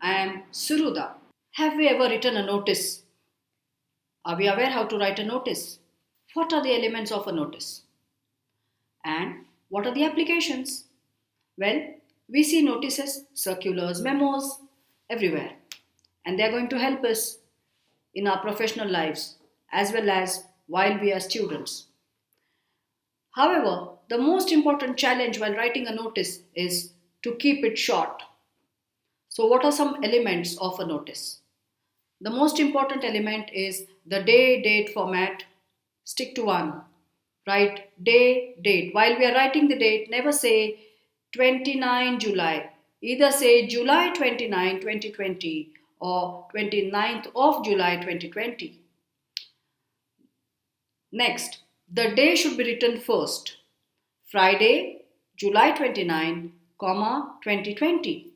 I am Surhuda. Have we ever written a notice? Are we aware how to write a notice? What are the elements of a notice? And what are the applications? Well, we see notices, circulars, memos everywhere. And they are going to help us in our professional lives as well as while we are students. However, the most important challenge while writing a notice is to keep it short. So, what are some elements of a notice? The most important element is the day date format. Stick to one. Write day date. While we are writing the date, never say 29 July. Either say July 29, 2020 or 29th of July 2020. Next, the day should be written first. Friday, July 29, 2020.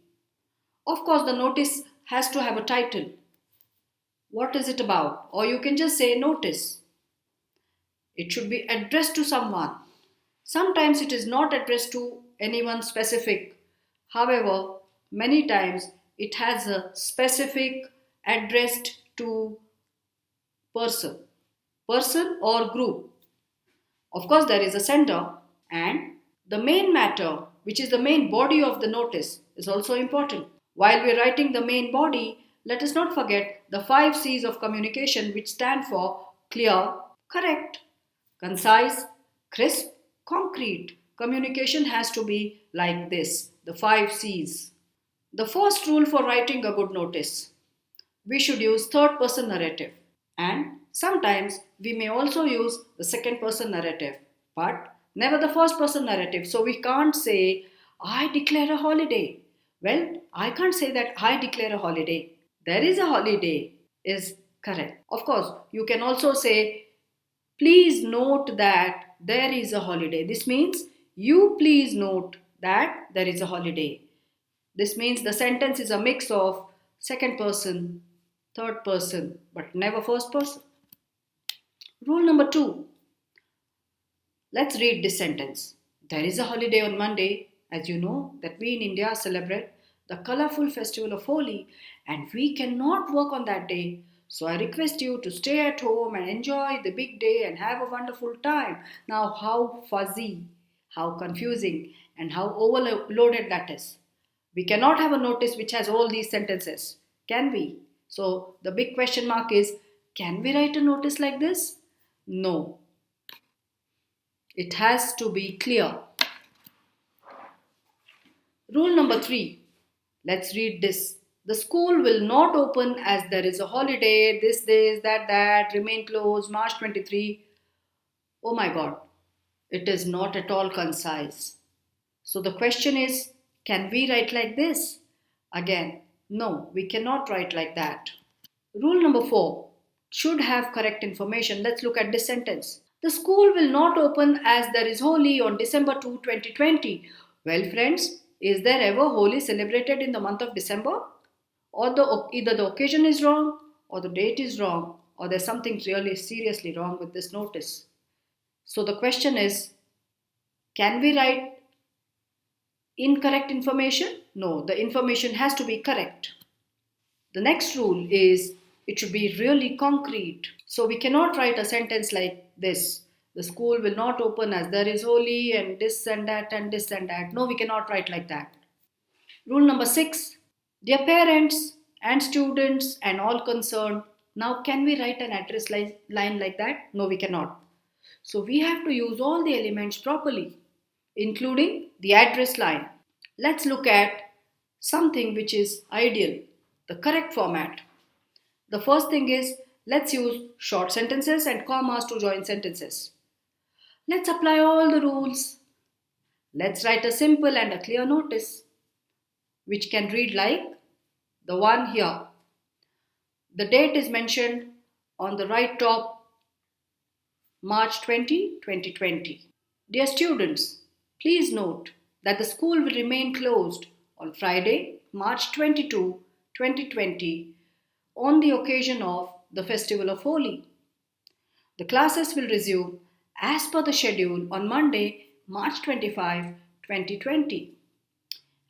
Of course, the notice has to have a title. What is it about? Or you can just say notice. It should be addressed to someone. Sometimes it is not addressed to anyone specific. However, many times it has a specific addressed to person or group. Of course, there is a sender, and the main matter, which is the main body of the notice, is also important. While we are writing the main body, let us not forget the 5 C's of communication, which stand for clear, correct, concise, crisp, concrete. Communication has to be like this, the 5 C's. The first rule for writing a good notice: we should use third person narrative, and sometimes we may also use the second person narrative, but never the first person narrative. So we can't say, I declare a holiday. Well, I can't say that I declare a holiday. There is a holiday is correct. Of course, you can also say, please note that there is a holiday. This means you please note that there is a holiday. This means the sentence is a mix of second person, third person, but never first person. Rule number 2. Let's read this sentence. There is a holiday on Monday. As you know that we in India celebrate the colorful festival of Holi, and we cannot work on that day. So I request you to stay at home and enjoy the big day and have a wonderful time. Now, how fuzzy, how confusing, and how overloaded that is. We cannot have a notice which has all these sentences, can we? So the big question mark is, can we write a notice like this? No. It has to be clear. Rule number 3. Let's read this. The school will not open as there is a holiday, this, that, remain closed, March 23. Oh my God, it is not at all concise. So the question is, can we write like this? Again, no, we cannot write like that. Rule number 4. Should have correct information. Let's look at this sentence. The school will not open as there is Holi on December 2, 2020. Well, friends, is there ever Holi celebrated in the month of December? Or either the occasion is wrong, or the date is wrong, or there's something really seriously wrong with this notice. So the question is, can we write incorrect information? No, the information has to be correct. The next rule is it should be really concrete. So we cannot write a sentence like this. The school will not open as there is Holi and this and that and this and that. No, we cannot write like that. Rule number 6. Dear parents and students and all concerned. Now can we write an address line like that? No, we cannot. So we have to use all the elements properly, including the address line. Let's look at something which is ideal, the correct format. The first thing is, let's use short sentences and commas to join sentences. Let's apply all the rules. Let's write a simple and a clear notice, which can read like the one here. The date is mentioned on the right top, March 20, 2020. Dear students, please note that the school will remain closed on Friday, March 22, 2020, on the occasion of the festival of Holi. The classes will resume as per the schedule on Monday, March 25, 2020.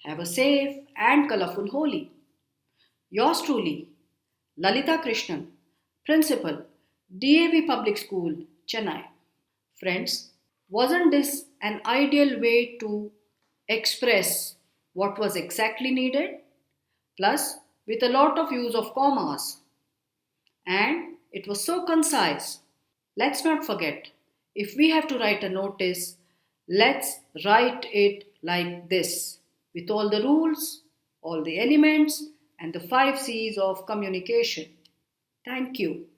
Have a safe and colorful Holi. Yours truly, Lalita Krishnan, Principal, DAV Public School, Chennai. Friends, wasn't this an ideal way to express what was exactly needed? Plus, with a lot of use of commas. And it was so concise. Let's not forget, if we have to write a notice, let's write it like this with all the rules, all the elements, and the 5 C's of communication. Thank you.